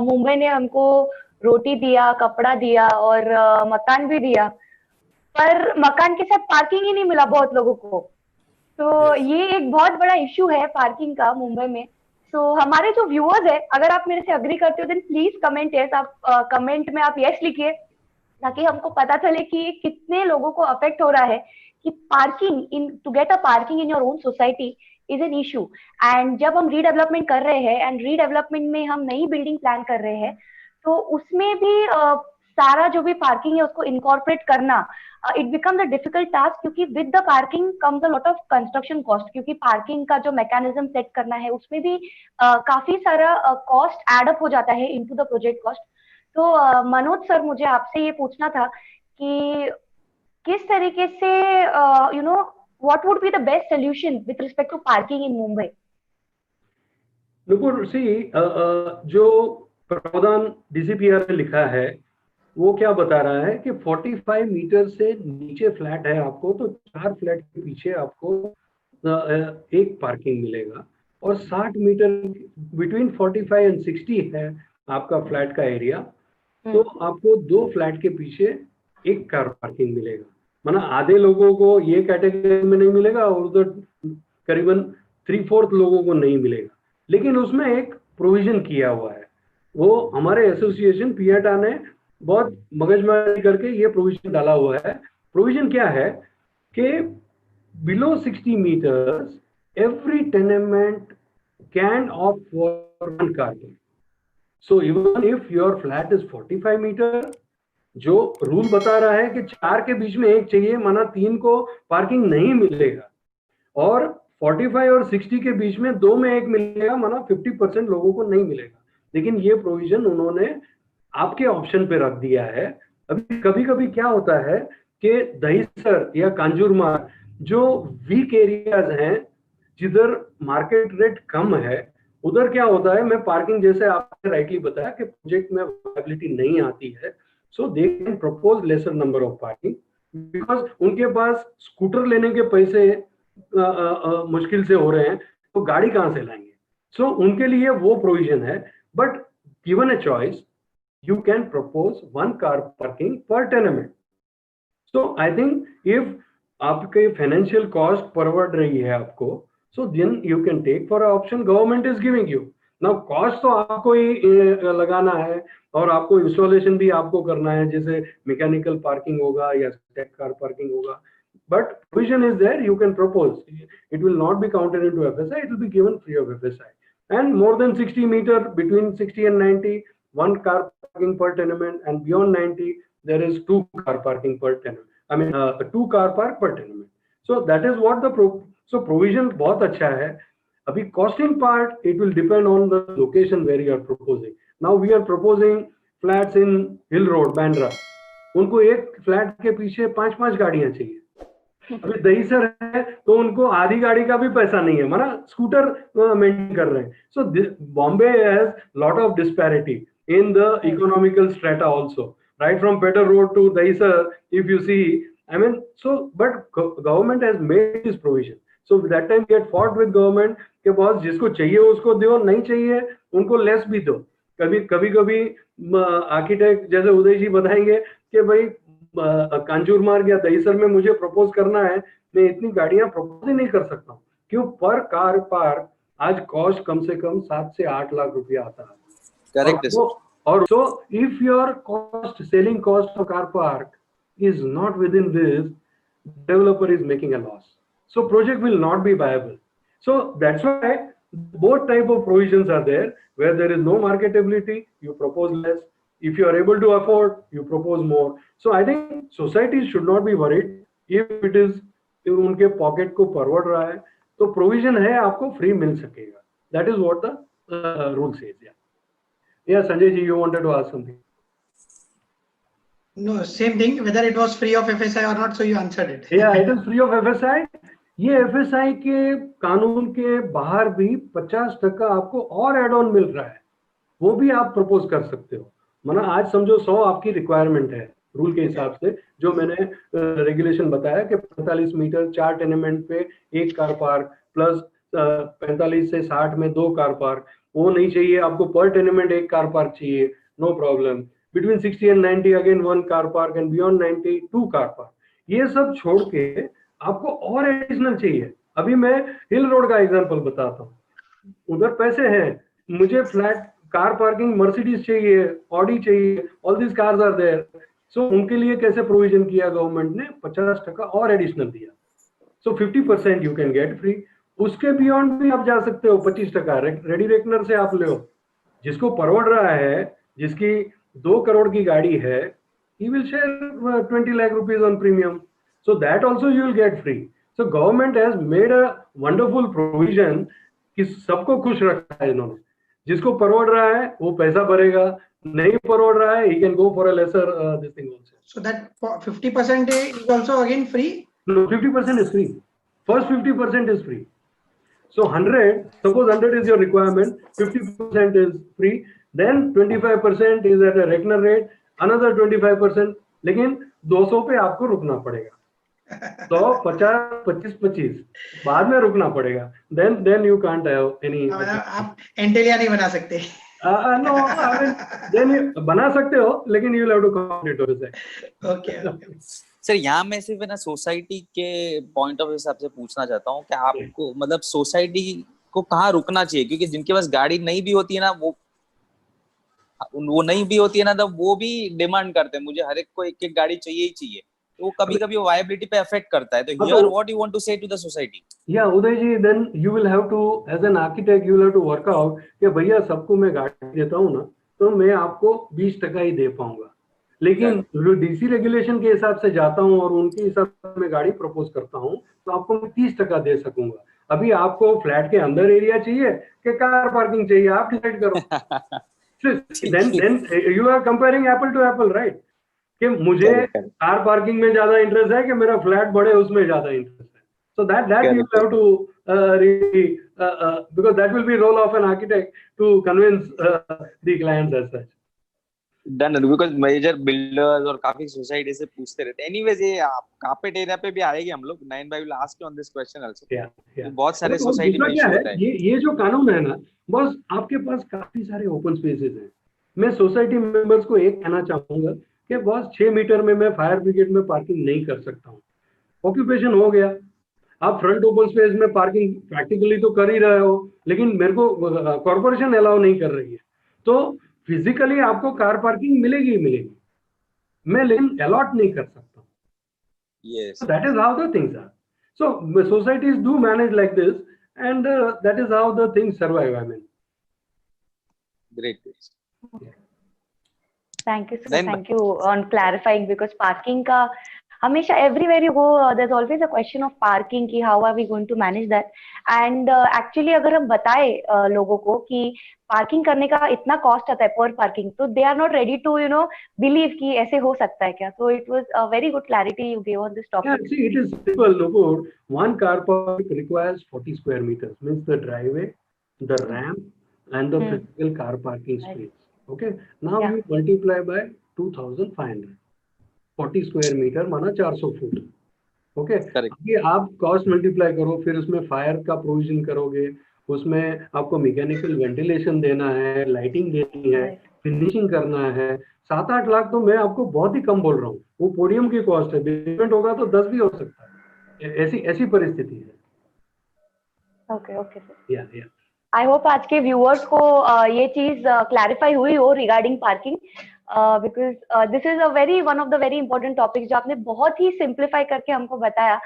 मुंबई ने हमको रोटी दिया, कपड़ा दिया और मकान भी दिया, पर मकान के साथ पार्किंग ही नहीं मिला बहुत लोगों को। तो यस। ये एक बहुत बड़ा इश्यू है पार्किंग का मुंबई में। तो हमारे जो व्यूअर्स है, अगर आप मेरे से अग्री करते हो देन प्लीज कमेंट यस, आप कमेंट में आप यस लिखिए, ताकि हमको पता चले कि कितने लोगों को अफेक्ट हो रहा है कि parking in to get a parking in your own society is an issue. And जब हम रीडेवलपमेंट कर रहे हैं एंड रीडेवलपमेंट में हम नई बिल्डिंग प्लान कर रहे हैं, तो उसमें भी सारा जो भी पार्किंग है उसको इनकॉर्पोरेट करना it becomes a difficult task, क्योंकि with the parking comes a lot of construction cost, क्योंकि पार्किंग का जो मैकेनिज्म सेट करना है उसमें भी काफी सारा कॉस्ट एड अप हो जाता है इनटू द प्रोजेक्ट कॉस्ट। तो मनोज सर, मुझे आपसे ये पूछना था कि किस तरीके से you know what would be the best solution with respect to parking in Mumbai. Nupur see, जो प्रावधान डीसीपीआर में लिखा है वो क्या बता रहा है कि 45 मीटर से नीचे फ्लैट है आपको तो 4 फ्लैट के पीछे आपको एक पार्किंग मिलेगा, और 60 मीटर बिटवीन 45 एंड 60 है आपका फ्लैट का एरिया, तो आपको 2 फ्लैट के पीछे एक कार पार्किंग मिलेगा। माना आधे लोगों को ये कैटेगरी में नहीं मिलेगा और उधर करीबन 3/4 लोगों को नहीं मिलेगा। लेकिन उसमें एक प्रोविजन किया हुआ है, वो हमारे एसोसिएशन पियाटा ने बहुत मगजमारी करके ये प्रोविजन डाला हुआ है। प्रोविजन क्या है कि below 60 metres every tenement can opt for one car. So even if your flat is 45 metre, जो रूल बता रहा है कि 4 के बीच में एक चाहिए, माना 3 को पार्किंग नहीं मिलेगा, और 45 और 60 के बीच में 2 में एक मिलेगा, माना 50% लोगों को नहीं मिलेगा। लेकिन ये प्रोविजन उन्होंने आपके ऑप्शन पे रख दिया है। अभी कभी कभी क्या होता है कि दहिसर या कांजूरमार्ग जो वीक एरियाज हैं, जिधर मार्केट रेट कम है, उधर क्या होता है, मैं पार्किंग जैसे आपने राइटली बताया कि प्रोजेक्ट में वायबिलिटी नहीं आती है, so they can propose lesser number of parking, because उनके पास स्कूटर लेने के पैसे मुश्किल से हो रहे हैं, तो गाड़ी कहां से लाएंगे। सो उनके लिए वो प्रोविजन है, but given a choice you can propose one car parking per tenement. So I think if आपके फाइनेंशियल कॉस्ट परवड़ रही है आपको, so then you can take for option government is giving you. Now cost तो आपको ही लगाना है, और आपको इंस्टॉलेशन भी आपको करना है, जैसे मैकेनिकल पार्किंग होगा या स्टेप कार पार्किंग होगा, but provision is there, you can propose. It will not be counted into FSI, it will be given free of FSI. And more than 60 meter, between 60 and 90, one car parking per tenement, and beyond 90 there is 2 car parking per tenement, I mean 2 car park per tenement. So that is what the so provision बहुत अच्छा है। अभी costing part, it will depend on the location where you are proposing. Now we are proposing flats in Hill Road, Bandra, उनको एक flat के पीछे 5-5 गाड़ियां चाहिए। अभी दहीसर है तो उनको आधी गाड़ी का भी पैसा नहीं है, माना स्कूटर मेंटेन कर रहे हैं। So Bombay has lot of disparity in the economical strata also, right from Peddar road to Dahisar, if you see, I mean, so but government has made this provision. So that time get fought with government के बॉस, जिसको चाहिए उसको दो, नहीं चाहिए उनको less भी दो। कभी कभी आर्किटेक्ट जैसे उदय जी बताएंगे कि भाई कांजूर मार्ग या दहीसर में मुझे प्रपोज करना है, मैं इतनी गाड़ियां प्रपोज ही नहीं कर सकता हूँ। क्यों? पर कार पार्क आज कॉस्ट कम से कम 7 से 8 लाख रुपया आता है। करेक्ट। और so if your cost, selling cost of car park is not within this, developer is making a loss, so project will not be viable. So that's why both type of provisions are there, where there is no marketability, you propose less. If you are able to afford, you propose more. So I think societies should not be worried if it is उनके pocket को परवड़ रहा है, तो provision है, आपको free मिल सकेगा। That is what the rule says. Yeah, Sanjay ji, you wanted to ask something. No, same thing, whether it was free of FSI or not, so you answered it. Yeah, it is free of FSI. ये FSI के कानून के बाहर भी 50% आपको और add on मिल रहा है, वो भी आप प्रपोज कर सकते हो। माना आज समझो 100 आपकी रिक्वायरमेंट है रूल के हिसाब से, जो मैंने रेगुलेशन बताया कि 45 मीटर 4 टेनेमेंट पे एक कार पार्क, प्लस 45 से 60 में 2 कार पार्क, वो नहीं चाहिए आपको, पर टेनेमेंट एक कार पार्क चाहिए, no problem. Between 60 and 90 again 1 car park, and beyond 90 2 car park. ये सब छोड़ के आपको और एडिशनल चाहिए। अभी मैं हिल रोड का एग्जांपल बताता हूँ, उधर पैसे हैं, मुझे फ्लैट कार पार्किंग मर्सिडीज चाहिए, ऑडी चाहिए, all this cars are there. सो उनके लिए कैसे प्रोविजन किया गवर्नमेंट ने, 50% और एडिशनल दिया। सो 50% यू कैन गेट फ्री। उसके बियॉन्ड भी आप जा सकते हो, 25% रेडी रेकनर से आप लो। जिसको परवड़ रहा है, जिसकी 2 करोड़ की गाड़ी है, he will share 20 lakh rupees on premium, so that also you will get free. So government has made a wonderful provision कि सबको खुश रखा है इन्होंने। जिसको परवड़ रहा है वो पैसा भरेगा, नहीं परवड़ रहा है he can go for a lesser this thing also. So that 50% is also again free? No, 50% is free. First 50% is free. So 100, suppose 100 is your requirement, 50% is free, then 25% is at a Regner rate, another 25%, लेकिन 200 पे आपको रुकना पड़ेगा। तो 50, 25 बाद में रुकना पड़ेगा। Then you can't have any. आप एंटेलिया नहीं बना सकते। No, I mean, then you बना सकते हो, लेकिन you will have to count it also. Okay. Sir यहाँ मैं सिर्फ ना सोसाइटी के पॉइंट ऑफ हिसाब से पूछना चाहता हूँ कि आपको मतलब सोसाइटी को कहाँ रुकना चाहिए, क्योंकि जिनके पास गाड़ी नहीं भी होती है ना, वो नहीं भी होती है ना, तब वो भी डिमांड करते हैं मुझे हर एक को एक एक गाड़ी चाहिए ही चाहिए, तो वो कभी कभी वायबिलिटी पे अफेक्ट करता है। तो here what you want to say to the society? या Uday ji, then you will have to as an architect you will have to work out कि भैया सबको मैं गाड़ी देता हूँ ना, तो मैं आपको 20% ही दे पाऊंगा, लेकिन डीसी रेगुलेशन के हिसाब से जाता हूँ और उनके हिसाब से मैं गाड़ी प्रपोज करता हूँ, तो आपको मैं 30% दे सकूंगा। अभी आपको फ्लैट के अंदर एरिया चाहिए कि कार पार्किंग चाहिए, आप डिसाइड करो। then you are comparing apple to apple, right? कि मुझे कार पार्किंग में ज्यादा इंटरेस्ट है कि मेरा फ्लैट बड़े उसमें ज्यादा इंटरेस्ट है। So that you have to really because that will be role of an architect to convince the clients as such. Done, because major builders और काफी सोसाइटी से पूछते रहते हैं। Anyways, ये कार्पेट एरिया पे भी आएंगे हम लोग। 9 by will ask you on this question also. Yeah. बहुत सारे सोसाइटी में इशू होता है। ये जो कानून है ना, बस आपके पास काफी सारे ओपन स्पेसेस हैं। मैं सोसाइटी मेंबर्स को एक कहना चाहूंगा कि बस 6 मीटर में मैं फायर ब्रिगेड में पार्किंग नहीं कर सकता हूँ। ऑक्यूपेशन हो गया, आप फ्रंट ओपन स्पेस में पार्किंग प्रैक्टिकली तो कर ही रहे हो, लेकिन मेरे को कॉर्पोरेशन अलाउ नहीं कर रही है, तो फिजिकली आपको कार पार्किंग मिलेगी, मैं लेकिन अलॉट नहीं कर सकता। Yes. That is how the things are. So societies do manage like this, and that is how the things survive. I mean. Great. Thank you, sir. Thank you on clarifying, because parking का हमेशा everywhere you go there's always a question of parking कि how are we going to manage that, and actually अगर हम बताए लोगों को कि parking करने का इतना कॉस्ट आता है पर पार्किंग, तो they are not ready to believe कि ऐसे हो सकता है क्या। So it was a very good clarity you gave on this topic. Yeah, see, it is simple. Look, one car park requires 40 square meters, means the driveway, the ramp, and the physical car parking space. Okay, now you multiply by 2,500. 40 square metre माना 400 foot. Okay, अभी आप cost multiply करो, फिर उसमें fire का provision करोगे, उसमें आपको मैकेनिकल वेंटिलेशन देना है, लाइटिंग देनी है, फिनिशिंग करना है, 7-8 लाख तो मैं आपको बहुत ही कम बोल रहा हूँ। वो पोडियम की कॉस्ट है, बेसमेंट होगा तो 10 भी हो सकता है, ऐसी परिस्थिति है। ओके या आई होप आज के व्यूअर्स को ये चीज क्लैरिफाई हुई हो regarding parking, because this is a very one of the very important topic जो आपने बहुत ही सिंप्लीफाई करके हमको बताया।